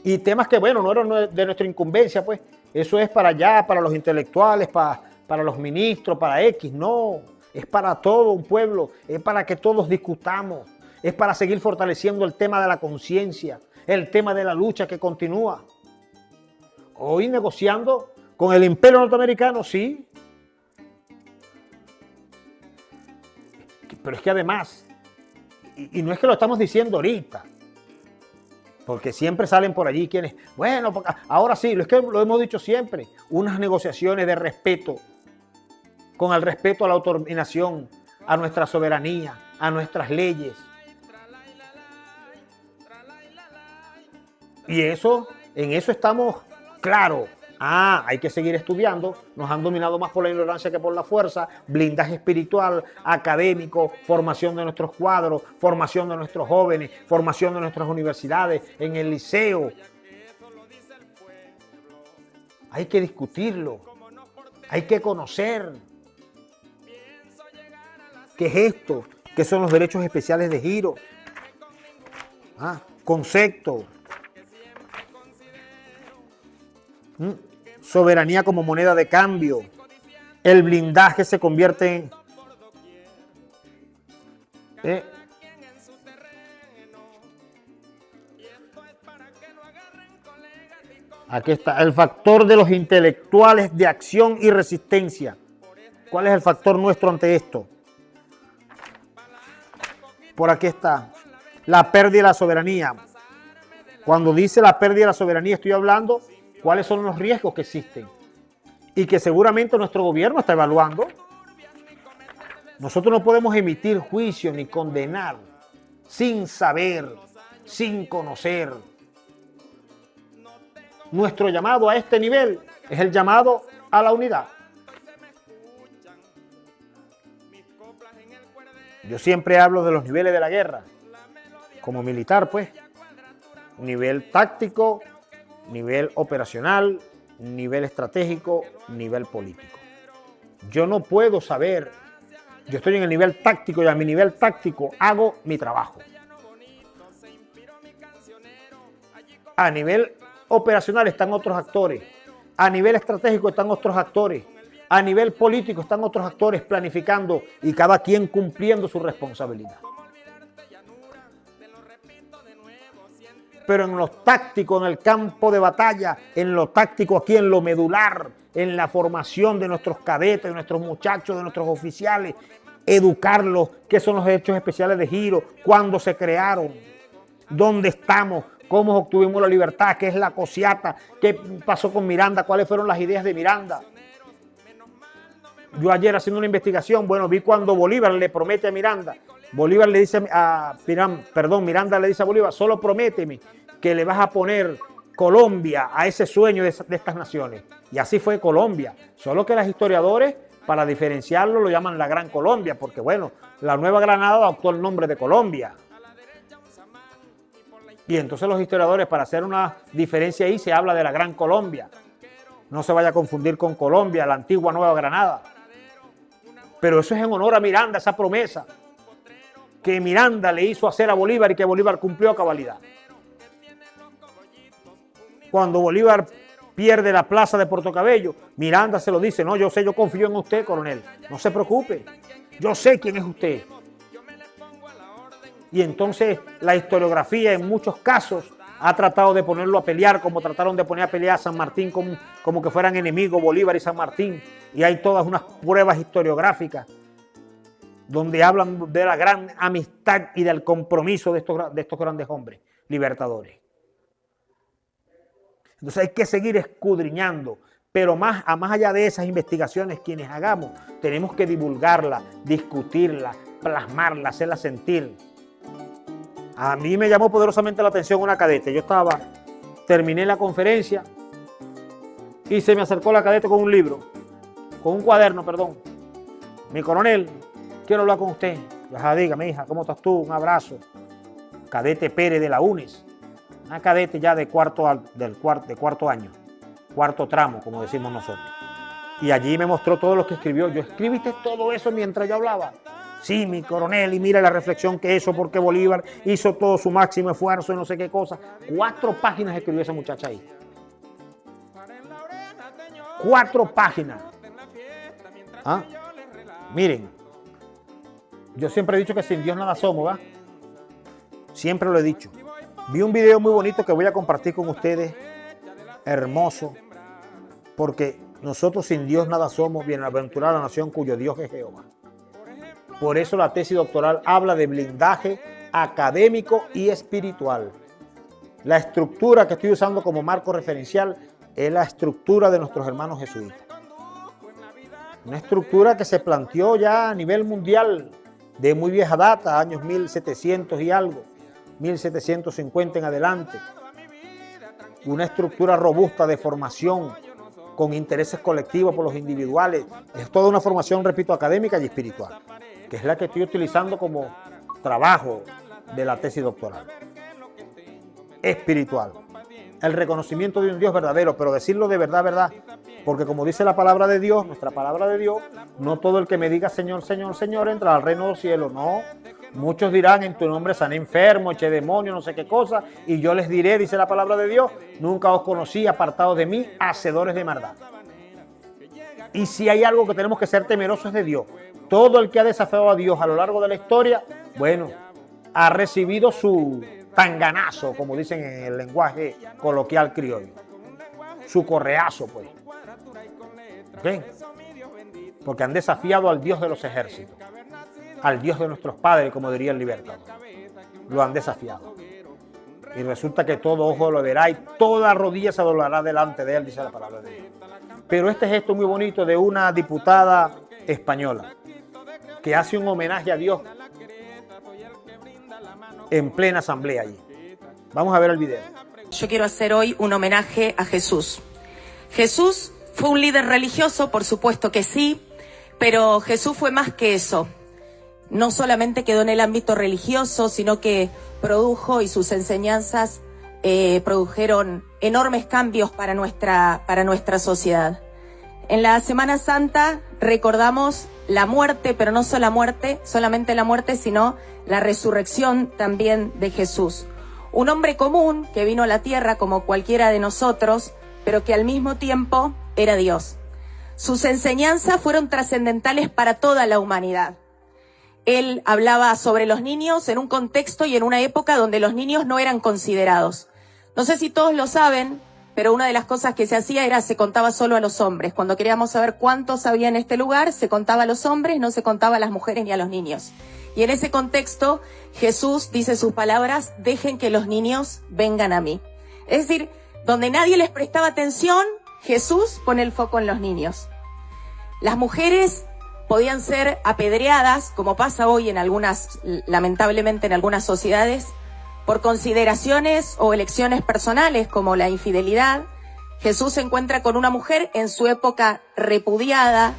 Y temas que, bueno, no eran de nuestra incumbencia, pues, eso es para allá, para los intelectuales, para los ministros, para X. No, es para todo un pueblo, es para que todos discutamos, es para seguir fortaleciendo el tema de la conciencia, el tema de la lucha que continúa. Hoy negociando con el imperio norteamericano, sí. Pero es que además, y no es que lo estamos diciendo ahorita, porque siempre salen por allí quienes, bueno, ahora sí, es que lo hemos dicho siempre, unas negociaciones de respeto, con el respeto a la autodeterminación, a nuestra soberanía, a nuestras leyes. Y eso, en eso estamos claros. Hay que seguir estudiando, nos han dominado más por la ignorancia que por la fuerza, blindaje espiritual, académico, formación de nuestros cuadros, formación de nuestros jóvenes, formación de nuestras universidades, en el liceo. Hay que discutirlo, hay que conocer qué es esto, qué son los derechos especiales de giro, conceptos. Soberanía como moneda de cambio. El blindaje se convierte en... Aquí está, el factor de los intelectuales de acción y resistencia. ¿Cuál es el factor nuestro ante esto? Por aquí está. La pérdida de la soberanía. Cuando dice la pérdida de la soberanía, estoy hablando cuáles son los riesgos que existen y que seguramente nuestro gobierno está evaluando. Nosotros no podemos emitir juicio ni condenar sin saber, sin conocer. Nuestro llamado a este nivel es el llamado a la unidad. Yo siempre hablo de los niveles de la guerra, como militar, pues. Nivel táctico, nivel operacional, nivel estratégico, nivel político. Yo no puedo saber, yo estoy en el nivel táctico y a mi nivel táctico hago mi trabajo. A nivel operacional están otros actores, a nivel estratégico están otros actores, a nivel político están otros actores planificando y cada quien cumpliendo su responsabilidad. Pero en lo táctico, en el campo de batalla, en lo táctico aquí, en lo medular, en la formación de nuestros cadetes, de nuestros muchachos, de nuestros oficiales, educarlos, qué son los hechos especiales de giro, cuándo se crearon, dónde estamos, cómo obtuvimos la libertad, qué es la cosiata, qué pasó con Miranda, cuáles fueron las ideas de Miranda. Yo ayer haciendo una investigación, vi cuando Bolívar le promete a Miranda, Miranda le dice a Bolívar, solo prométeme que le vas a poner Colombia a ese sueño de estas naciones. Y así fue Colombia. Solo que los historiadores, para diferenciarlo, lo llaman la Gran Colombia, porque la Nueva Granada adoptó el nombre de Colombia. Y entonces los historiadores, para hacer una diferencia ahí, se habla de la Gran Colombia. No se vaya a confundir con Colombia, la antigua Nueva Granada. Pero eso es en honor a Miranda, esa promesa que Miranda le hizo hacer a Bolívar y que Bolívar cumplió a cabalidad. Cuando Bolívar pierde la plaza de Puerto Cabello, Miranda se lo dice, no, yo sé, yo confío en usted, coronel, no se preocupe, yo sé quién es usted. Y entonces la historiografía en muchos casos ha tratado de ponerlo a pelear, como trataron de poner a pelear a San Martín como que fueran enemigos Bolívar y San Martín. Y hay todas unas pruebas historiográficas donde hablan de la gran amistad y del compromiso de estos grandes hombres libertadores. Entonces hay que seguir escudriñando, pero más allá de esas investigaciones, quienes hagamos, tenemos que divulgarla, discutirla, plasmarla, hacerla sentir. A mí me llamó poderosamente la atención una cadete. Yo terminé la conferencia y se me acercó la cadete con un libro, con un cuaderno, perdón. Mi coronel, quiero hablar con usted. Yo, dígame, hija, ¿cómo estás tú? Un abrazo. Cadete Pérez de la UNES. Una cadete ya de cuarto año, cuarto tramo, como decimos nosotros. Y allí me mostró todo lo que escribió. Yo, ¿escribiste todo eso mientras yo hablaba? Sí, mi coronel, y mira la reflexión que hizo, porque Bolívar hizo todo su máximo esfuerzo y no sé qué cosa. 4 páginas escribió esa muchacha ahí. 4 páginas. ¿Ah? Miren, yo siempre he dicho que sin Dios nada somos, ¿va? Siempre lo he dicho. Vi un video muy bonito que voy a compartir con ustedes, hermoso, porque nosotros sin Dios nada somos, bienaventurada la nación cuyo Dios es Jehová. Por eso la tesis doctoral habla de blindaje académico y espiritual. La estructura que estoy usando como marco referencial es la estructura de nuestros hermanos jesuitas. Una estructura que se planteó ya a nivel mundial de muy vieja data, años 1700 y algo, 1750 en adelante. Una estructura robusta de formación con intereses colectivos por los individuales. Es toda una formación, repito, académica y espiritual, que es la que estoy utilizando como trabajo de la tesis doctoral. Espiritual. El reconocimiento de un Dios verdadero, pero decirlo de verdad, verdad. Porque como dice la palabra de Dios, nuestra palabra de Dios, no todo el que me diga Señor, Señor, Señor entra al reino del cielo. No. Muchos dirán en tu nombre sané enfermo, eché demonio, no sé qué cosa. Y yo les diré, dice la palabra de Dios, nunca os conocí, apartados de mí, hacedores de maldad. Y si hay algo que tenemos que ser temerosos es de Dios. Todo el que ha desafiado a Dios a lo largo de la historia, bueno, ha recibido su tanganazo, como dicen en el lenguaje coloquial criollo. Su correazo, pues. ¿Okay? Porque han desafiado al Dios de los ejércitos, al Dios de nuestros padres, como diría el Libertador. Lo han desafiado. Y resulta que todo ojo lo verá y toda rodilla se doblará delante de él, dice la palabra de Dios. Pero este gesto muy bonito de una diputada española que hace un homenaje a Dios en plena asamblea allí. Vamos a ver el video. Yo quiero hacer hoy un homenaje a Jesús. Jesús fue un líder religioso, por supuesto que sí, pero Jesús fue más que eso. No solamente quedó en el ámbito religioso, sino que produjo y sus enseñanzas produjeron enormes cambios para nuestra sociedad. En la Semana Santa recordamos la muerte, pero no solamente la muerte, sino la resurrección también de Jesús. Un hombre común que vino a la tierra como cualquiera de nosotros, pero que al mismo tiempo era Dios. Sus enseñanzas fueron trascendentales para toda la humanidad. Él hablaba sobre los niños en un contexto y en una época donde los niños no eran considerados. No sé si todos lo saben, pero una de las cosas que se hacía era se contaba solo a los hombres. Cuando queríamos saber cuántos había en este lugar, se contaba a los hombres, no se contaba a las mujeres ni a los niños. Y en ese contexto, Jesús dice sus palabras, dejen que los niños vengan a mí. Es decir, donde nadie les prestaba atención, Jesús pone el foco en los niños. Las mujeres podían ser apedreadas, como pasa hoy en algunas, lamentablemente en algunas sociedades, por consideraciones o elecciones personales como la infidelidad. Jesús se encuentra con una mujer en su época repudiada,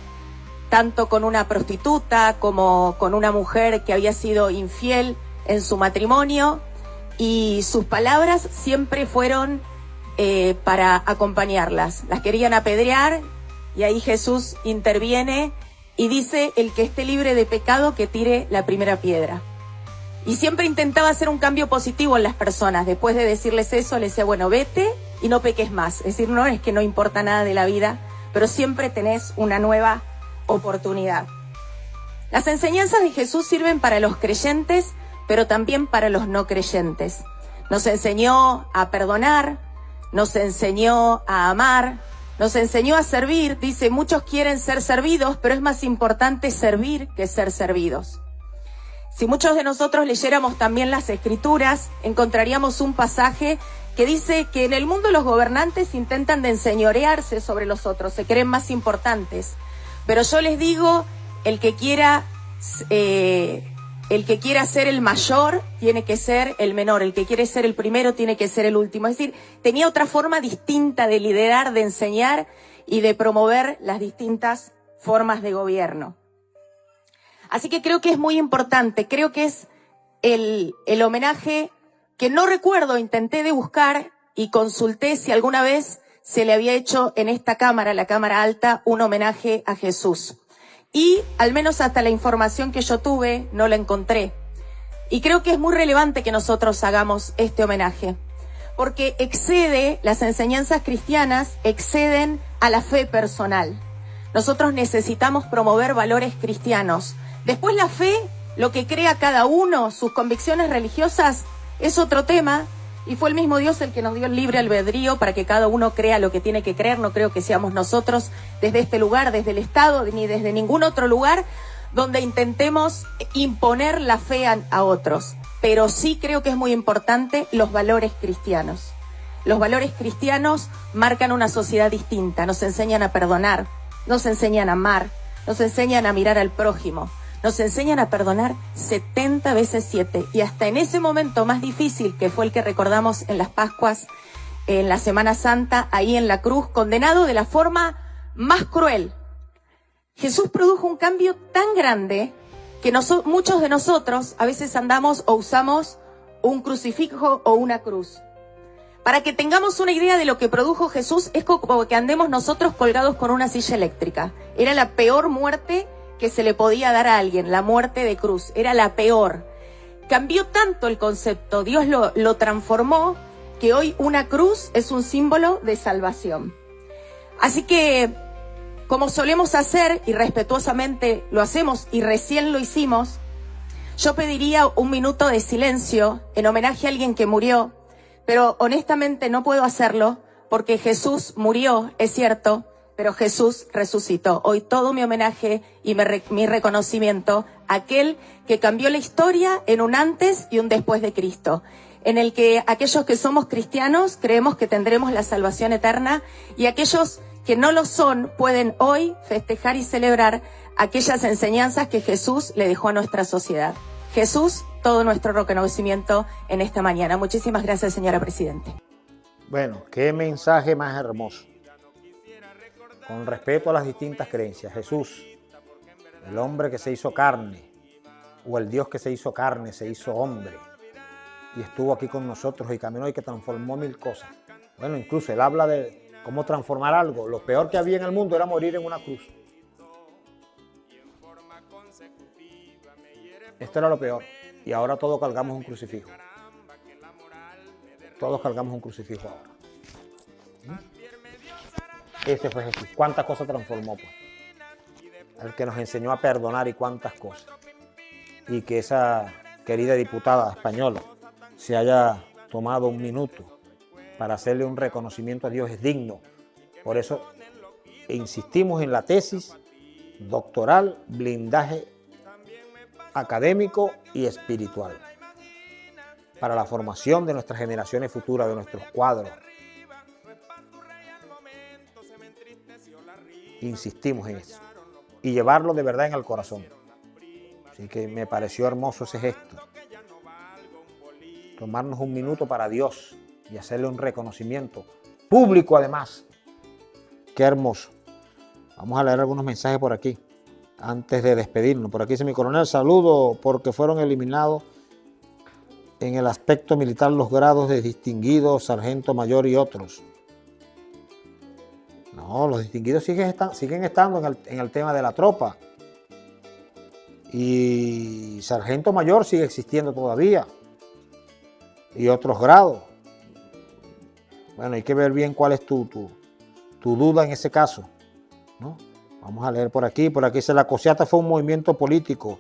tanto con una prostituta como con una mujer que había sido infiel en su matrimonio, y sus palabras siempre fueron para acompañarlas. Las querían apedrear y ahí Jesús interviene y dice, el que esté libre de pecado que tire la primera piedra. Y siempre intentaba hacer un cambio positivo en las personas. Después de decirles eso, les decía, bueno, vete y no peques más. Es decir, no es que no importa nada de la vida, pero siempre tenés una nueva oportunidad. Las enseñanzas de Jesús sirven para los creyentes, pero también para los no creyentes. Nos enseñó a perdonar, nos enseñó a amar, nos enseñó a servir. Dice, muchos quieren ser servidos, pero es más importante servir que ser servidos. Si muchos de nosotros leyéramos también las Escrituras, encontraríamos un pasaje que dice que en el mundo los gobernantes intentan de enseñorearse sobre los otros, se creen más importantes. Pero yo les digo, el que quiera ser el mayor tiene que ser el menor, el que quiere ser el primero tiene que ser el último. Es decir, tenía otra forma distinta de liderar, de enseñar y de promover las distintas formas de gobierno. Así que creo que es muy importante, creo que es el homenaje que no recuerdo, intenté de buscar y consulté si alguna vez se le había hecho en esta cámara, la Cámara Alta, un homenaje a Jesús. Y al menos hasta la información que yo tuve, no la encontré. Y creo que es muy relevante que nosotros hagamos este homenaje, porque las enseñanzas cristianas exceden a la fe personal. Nosotros necesitamos promover valores cristianos. Después la fe, lo que crea cada uno, sus convicciones religiosas, es otro tema. Y fue el mismo Dios el que nos dio el libre albedrío para que cada uno crea lo que tiene que creer. No creo que seamos nosotros desde este lugar, desde el Estado, ni desde ningún otro lugar donde intentemos imponer la fe a otros. Pero sí creo que es muy importante los valores cristianos. Los valores cristianos marcan una sociedad distinta, nos enseñan a perdonar, nos enseñan a amar, nos enseñan a mirar al prójimo, nos enseñan a perdonar 70 veces 7. Y hasta en ese momento más difícil, que fue el que recordamos en las Pascuas, en la Semana Santa, ahí en la cruz, condenado de la forma más cruel, Jesús produjo un cambio tan grande que muchos de nosotros a veces andamos o usamos un crucifijo o una cruz. Para que tengamos una idea de lo que produjo Jesús, es como que andemos nosotros colgados con una silla eléctrica. Era la peor muerte que se le podía dar a alguien, la muerte de cruz. Era la peor. Cambió tanto el concepto, Dios lo transformó, que hoy una cruz es un símbolo de salvación. Así que, como solemos hacer, y respetuosamente lo hacemos, y recién lo hicimos, yo pediría un minuto de silencio en homenaje a alguien que murió, pero honestamente no puedo hacerlo porque Jesús murió, es cierto, pero Jesús resucitó. Hoy todo mi homenaje y mi reconocimiento a aquel que cambió la historia en un antes y un después de Cristo, en el que aquellos que somos cristianos creemos que tendremos la salvación eterna, y aquellos que no lo son pueden hoy festejar y celebrar aquellas enseñanzas que Jesús le dejó a nuestra sociedad. Jesús, todo nuestro reconocimiento en esta mañana. Muchísimas gracias, señora Presidente. Bueno, qué mensaje más hermoso. Con respeto a las distintas creencias, Jesús, el hombre que se hizo carne, o el Dios que se hizo carne, se hizo hombre, y estuvo aquí con nosotros y caminó y que transformó 1000 cosas. Bueno, incluso él habla de cómo transformar algo. Lo peor que había en el mundo era morir en una cruz. Esto era lo peor. Y ahora todos cargamos un crucifijo. Todos cargamos un crucifijo ahora. Ese fue Jesús. ¿Cuántas cosas transformó, pues? El que nos enseñó a perdonar, y cuántas cosas. Y que esa querida diputada española se haya tomado un minuto para hacerle un reconocimiento a Dios es digno. Por eso insistimos en la tesis doctoral, blindaje académico y espiritual para la formación de nuestras generaciones futuras, de nuestros cuadros. Insistimos en eso y llevarlo de verdad en el corazón. Así que me pareció hermoso ese gesto. Tomarnos un minuto para Dios y hacerle un reconocimiento público además. Qué hermoso. Vamos a leer algunos mensajes por aquí antes de despedirnos. Por aquí dice: mi coronel, saludo porque fueron eliminados en el aspecto militar los grados de distinguido, sargento mayor y otros. No, los distinguidos siguen estando en el tema de la tropa. Y sargento mayor sigue existiendo todavía. Y otros grados. Bueno, hay que ver bien cuál es tu duda en ese caso, ¿no? Vamos a leer por aquí. Por aquí dice: la Cociata fue un movimiento político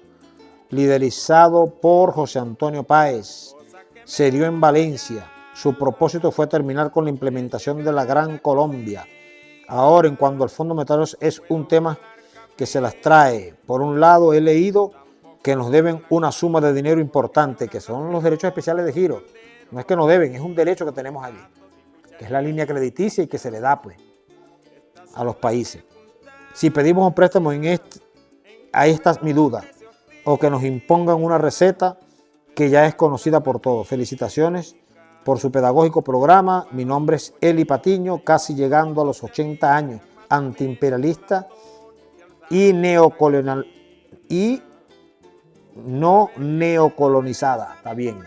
liderizado por José Antonio Páez. Se dio en Valencia. Su propósito fue terminar con la implementación de la Gran Colombia. Ahora, en cuanto al Fondo Monetario, es un tema que se las trae. Por un lado, he leído que nos deben una suma de dinero importante, que son los derechos especiales de giro. No es que nos deben, es un derecho que tenemos allí, que es la línea crediticia y que se le da, pues, a los países. Si pedimos un préstamo ahí está mi duda, o que nos impongan una receta que ya es conocida por todos. Felicitaciones por su pedagógico programa. Mi nombre es Eli Patiño, casi llegando a los 80 años, antiimperialista y no neocolonizada. Está bien.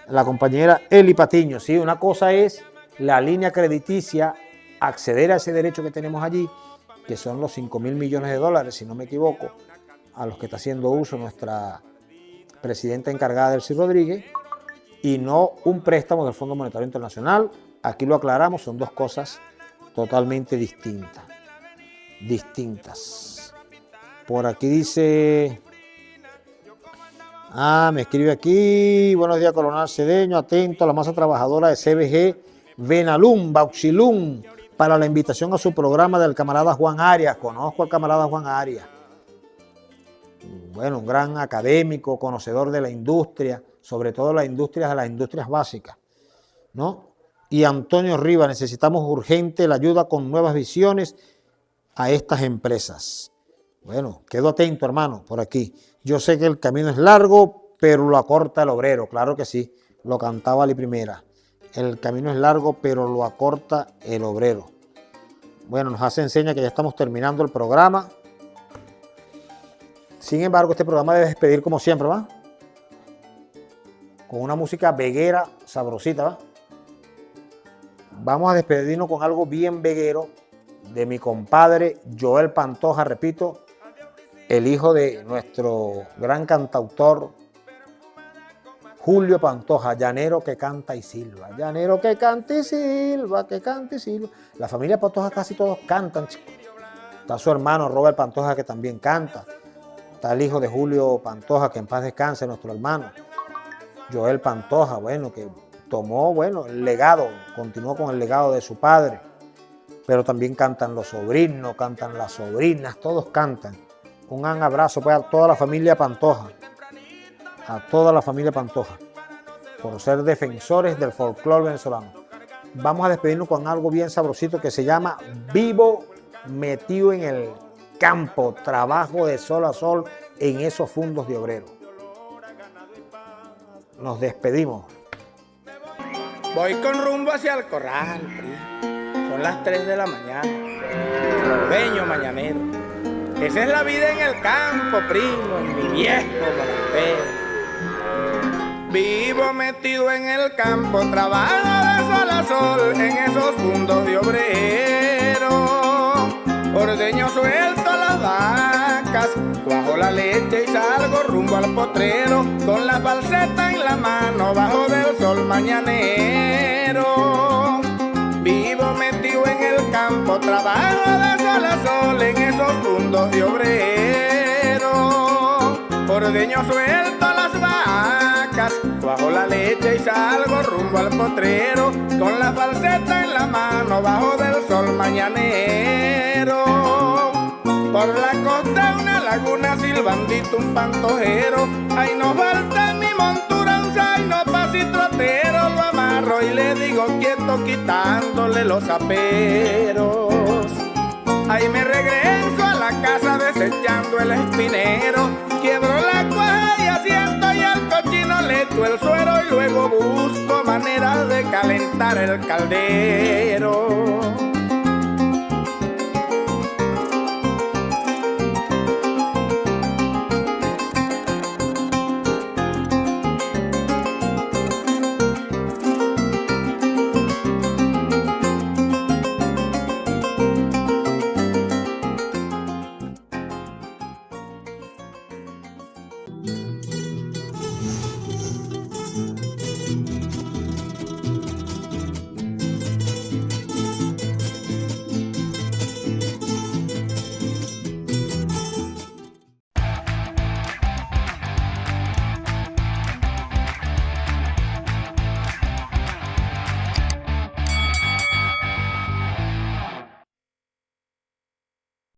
La compañera Eli Patiño, sí, una cosa es la línea crediticia, acceder a ese derecho que tenemos allí, que son los 5.000 millones de dólares, si no me equivoco, a los que está haciendo uso nuestra presidenta encargada, Delcy Rodríguez, y no un préstamo del Fondo Monetario Internacional. Aquí lo aclaramos, son dos cosas totalmente distintas. Por aquí dice, me escribe aquí, buenos días Coronel Cedeño, atento a la masa trabajadora de CBG Venalum, Bauxilum, para la invitación a su programa del camarada Juan Arias. Conozco al camarada Juan Arias. Bueno, un gran académico, conocedor de la industria, sobre todo las industrias básicas, ¿no? Y Antonio Rivas, necesitamos urgente la ayuda con nuevas visiones a estas empresas. Bueno, quedo atento, hermano, por aquí. Yo sé que el camino es largo, pero lo acorta el obrero. Claro que sí, lo cantaba la primera. El camino es largo, pero lo acorta el obrero. Bueno, nos hace enseña que ya estamos terminando el programa. Sin embargo, este programa debe despedir como siempre, ¿va? Con una música veguera, sabrosita, ¿va? Vamos a despedirnos con algo bien veguero de mi compadre Joel Pantoja, repito, el hijo de nuestro gran cantautor Julio Pantoja, llanero que canta y silba, llanero que canta y silba, que canta y silba. La familia Pantoja casi todos cantan, chicos. Está su hermano Robert Pantoja que también canta. Está el hijo de Julio Pantoja, que en paz descanse, nuestro hermano. Joel Pantoja, bueno, que tomó, bueno, el legado, continuó con el legado de su padre. Pero también cantan los sobrinos, cantan las sobrinas, todos cantan. Un gran abrazo pues, a toda la familia Pantoja. A toda la familia Pantoja. Por ser defensores del folclore venezolano. Vamos a despedirnos con algo bien sabrosito que se llama Vivo metido en el campo, trabajo de sol a sol en esos fundos de obrero. Nos despedimos. Voy con rumbo hacia el corral, primo. Son las 3 de la mañana. El ordeño mañanero. Esa es la vida en el campo, primo, en mi viejo monastero. Vivo metido en el campo, trabajo de sol a sol en esos fundos de obrero. Ordeño suelto las vacas, cuajo la leche y salgo rumbo al potrero, con la falseta en la mano bajo del sol mañanero. Vivo metido en el campo, trabajo de sol a sol en esos fundos de obrero. Ordeño suelto las vacas, cuajo la leche y salgo rumbo al potrero, con la falseta en la mano bajo del sol mañanero. Por la costa una laguna silbandito un pantojero, ahí no falta mi montura un zaino pasitrotero, lo amarro y le digo quieto quitándole los aperos. Ahí me regreso a la casa desechando el espinero, quiebro la cuaja y asiento y al cochino le echo el suero y luego busco maneras de calentar el caldero.